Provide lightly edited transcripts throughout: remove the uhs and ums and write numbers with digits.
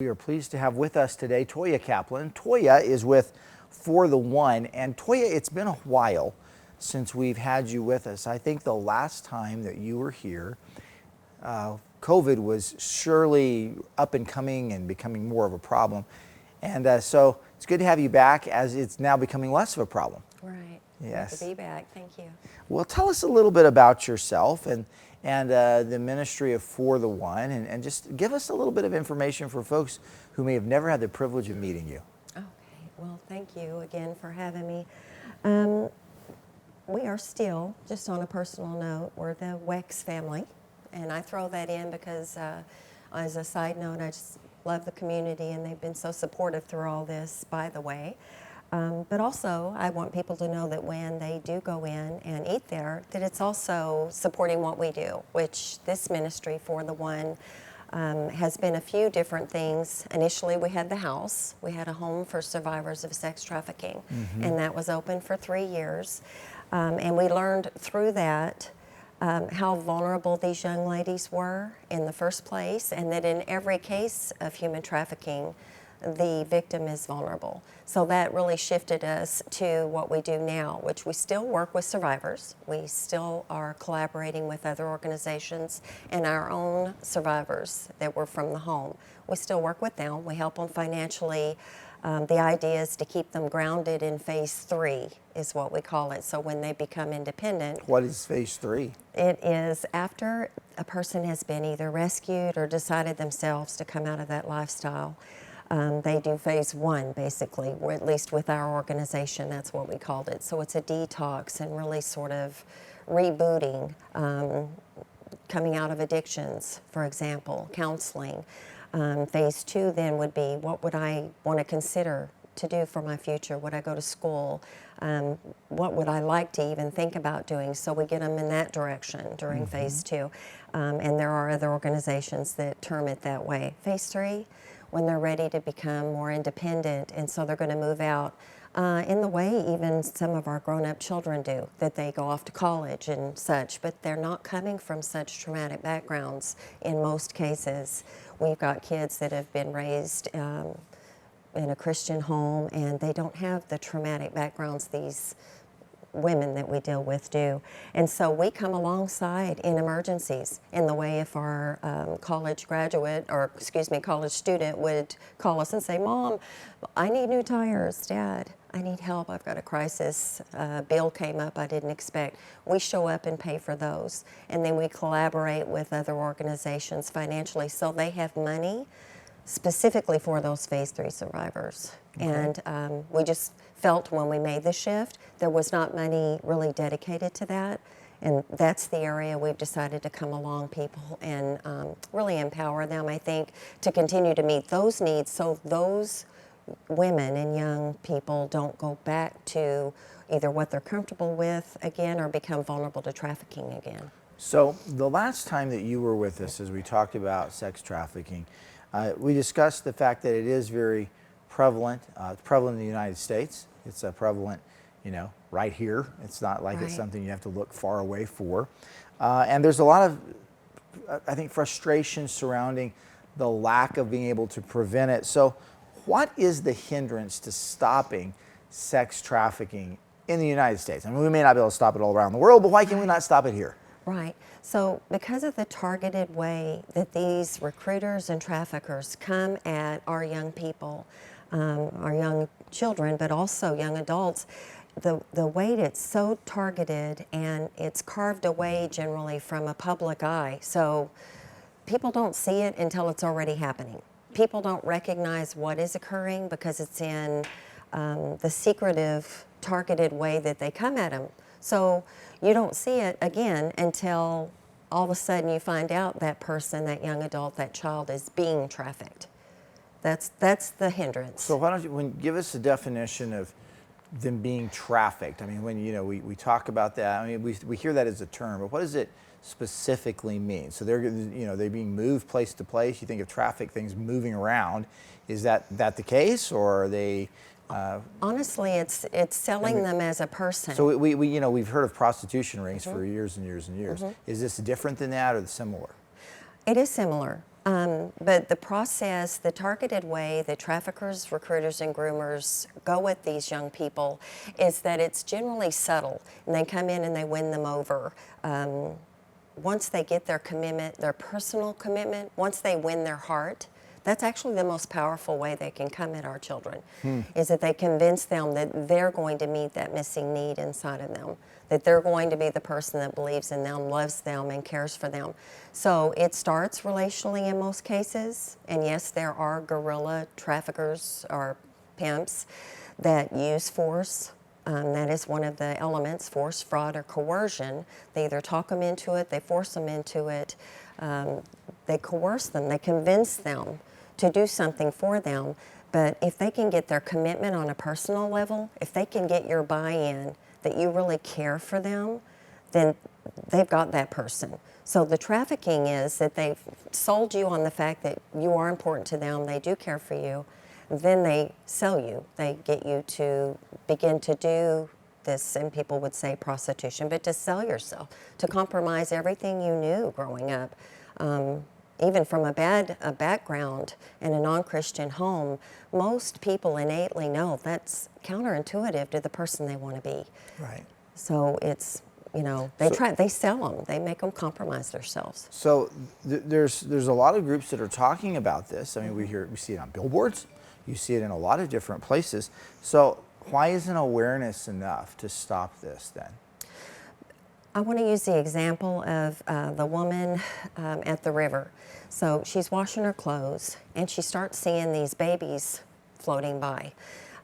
We are pleased to have with us today Toya Kaplan. Toya is with For the One, and Toya, it's been a while since we've had you with us. I think the last time that you were here, COVID was surely up and coming and becoming more of a problem. And so it's good to have you back as it's now becoming less of a problem. Right. Yes. Good to be back. Thank you. Well, tell us a little bit about yourself and the ministry of For the One, and just give us a little bit of information for folks who may have never had the privilege of meeting you. Okay. Well, thank you again for having me. We are still, just on a personal note, we're the Wex family. And I throw that in because, as a side note, I just love the community and they've been so supportive through all this, by the way. But also, I want people to know that when they do go in and eat there, that it's also supporting what we do, which this ministry, For the One, has been a few different things. Initially, we had the house. We had a home for survivors of sex trafficking, and that was open for 3 years. And we learned through that how vulnerable these young ladies were in the first place, and that in every case of human trafficking, the victim is vulnerable. So that really shifted us to what we do now, which we still work with survivors. We still are collaborating with other organizations and our own survivors that were from the home. We still work with them. We help them financially. The idea is to keep them grounded in phase 3 is what we call it. So when they become independent. What is phase 3? It is after a person has been either rescued or decided themselves to come out of that lifestyle. They do phase 1, basically, or at least with our organization, that's what we called it. So it's a detox and really sort of rebooting, coming out of addictions, for example, counseling. Phase 2 then would be, what would I want to consider to do for my future? Would I go to school? What would I like to even think about doing? So we get them in that direction during phase 2. And there are other organizations that term it that way. Phase 3, when they're ready to become more independent, and so they're going to move out in the way even some of our grown-up children do, that they go off to college and such, but they're not coming from such traumatic backgrounds in most cases. We've got kids that have been raised in a Christian home, and they don't have the traumatic backgrounds these women that we deal with do. And so we come alongside in emergencies in the way if our college student would call us and say, "Mom, I need new tires. Dad, I need help. I've got a crisis. Bill came up I didn't expect." We show up and pay for those. And then we collaborate with other organizations financially so they have money specifically for those phase 3 survivors. Okay. And we just felt when we made the shift, there was not money really dedicated to that. And that's the area we've decided to come along people and really empower them, I think, to continue to meet those needs so those women and young people don't go back to either what they're comfortable with again or become vulnerable to trafficking again. So the last time that you were with us, as we talked about sex trafficking, we discussed the fact that it is very prevalent. It's prevalent in the United States. It's prevalent, right here. It's not like It's something you have to look far away for. And there's a lot of, I think, frustration surrounding the lack of being able to prevent it. So what is the hindrance to stopping sex trafficking in the United States? I mean, we may not be able to stop it all around the world, but why can we not stop it here? Right. So because of the targeted way that these recruiters and traffickers come at our young people, our young children, but also young adults, the way it's so targeted and it's carved away generally from a public eye. So people don't see it until it's already happening. People don't recognize what is occurring because it's in the secretive, targeted way that they come at them. So you don't see it again until all of a sudden you find out that person, that young adult, that child is being trafficked. That's the hindrance. So why don't you give us a definition of them being trafficked? I mean, when we talk about that, I mean, we hear that as a term, but what does it specifically mean? So they're being moved place to place. You think of traffic things moving around. Is that the case, or are they? Honestly, it's selling them as a person. So we've heard of prostitution rings for years and years and years. Is this different than that or similar? It is similar. But the process, the targeted way that traffickers, recruiters, and groomers go with these young people is that it's generally subtle, and they come in and they win them over. Once they get their commitment, their personal commitment, once they win their heart, that's actually the most powerful way they can come at our children, is that they convince them that they're going to meet that missing need inside of them, that they're going to be the person that believes in them, loves them, and cares for them. So it starts relationally in most cases, and yes, there are guerrilla traffickers or pimps that use force. That is one of the elements, force, fraud, or coercion. They either talk them into it, they force them into it, they coerce them, they convince them to do something for them. But if they can get their commitment on a personal level, if they can get your buy-in that you really care for them, then they've got that person. So the trafficking is that they've sold you on the fact that you are important to them, they do care for you, then they sell you. They get you to begin to do this, and people would say prostitution, but to sell yourself, to compromise everything you knew growing up. Even from a background in a non-Christian home, most people innately know that's counterintuitive to the person they want to be. Right. So it's, they sell them, they make them compromise themselves. So there's a lot of groups that are talking about this. I mean, we see it on billboards, you see it in a lot of different places. So why isn't awareness enough to stop this then? I want to use the example of the woman at the river. So she's washing her clothes, and she starts seeing these babies floating by.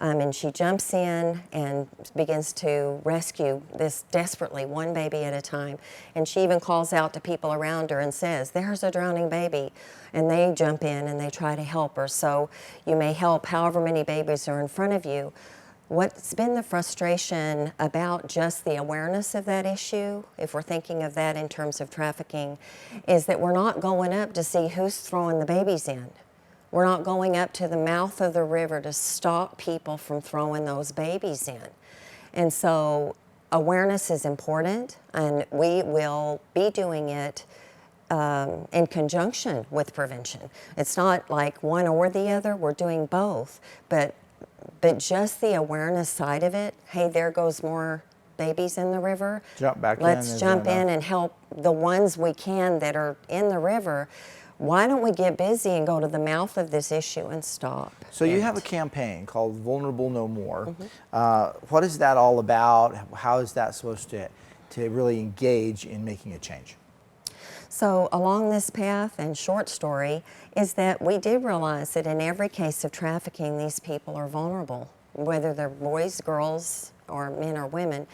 And she jumps in and begins to rescue this desperately, one baby at a time. And she even calls out to people around her and says, "There's a drowning baby." And they jump in and they try to help her. So you may help however many babies are in front of you. What's been the frustration about just the awareness of that issue, if we're thinking of that in terms of trafficking, is that we're not going up to see who's throwing the babies in. We're not going up to the mouth of the river to stop people from throwing those babies in. And so awareness is important, and we will be doing it in conjunction with prevention. It's not like one or the other, we're doing both, but just the awareness side of it, hey, there goes more babies in the river. Jump back in. Let's jump in and help the ones we can that are in the river. Why don't we get busy and go to the mouth of this issue and stop? So you have a campaign called Vulnerable No More. What is that all about? How is that supposed to really engage in making a change? So along this path, and short story, is that we did realize that in every case of trafficking, these people are vulnerable, whether they're boys, girls, or men or women,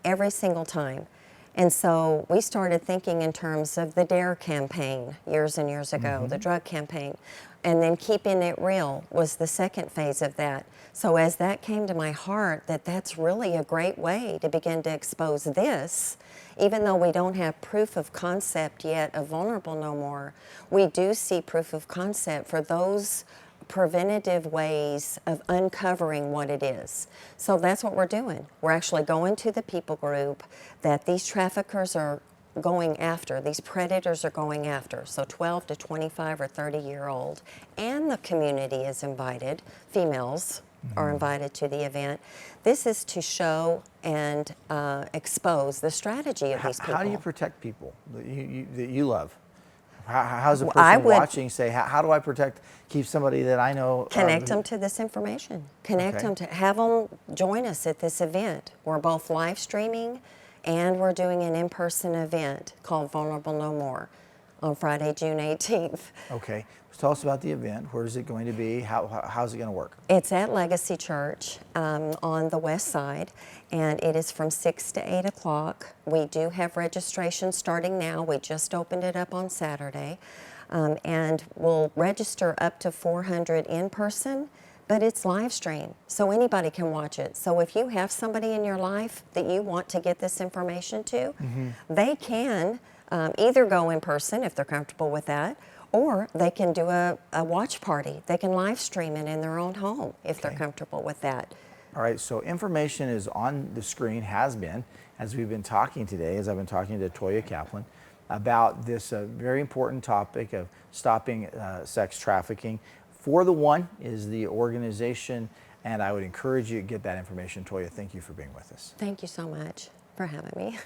every single time. And so we started thinking in terms of the DARE campaign years and years ago, the drug campaign. And then keeping it real was the second phase of that. So as that came to my heart, that's really a great way to begin to expose this, even though we don't have proof of concept yet of Vulnerable No More, we do see proof of concept for those preventative ways of uncovering what it is. So that's what we're doing. We're actually going to the people group that these traffickers are going after, these predators are going after, so 12 to 25 or 30-year-old, and the community is invited, females are invited to the event. This is to show and expose the strategy of these people. How do you protect people that you love? How's a person watching say, how do I keep somebody that I know? Connect them to this information. Connect them to, have them join us at this event. We're both live streaming and we're doing an in-person event called Vulnerable No More on Friday, June 18th. Okay. Tell us about the event. Where is it going to be? How's it going to work? It's at Legacy Church on the west side, and it is from 6 to 8 o'clock. We do have registration starting now. We just opened it up on Saturday, and we'll register up to 400 in person, but it's live stream, so anybody can watch it. So if you have somebody in your life that you want to get this information to, they can either go in person if they're comfortable with that, or they can do a watch party. They can live stream it in their own home if they're comfortable with that. All right, so information is on the screen, has been, as we've been talking today, as I've been talking to Toya Kaplan. about this very important topic of stopping sex trafficking. For the One is the organization, and I would encourage you to get that information. Toya, thank you for being with us. Thank you so much for having me.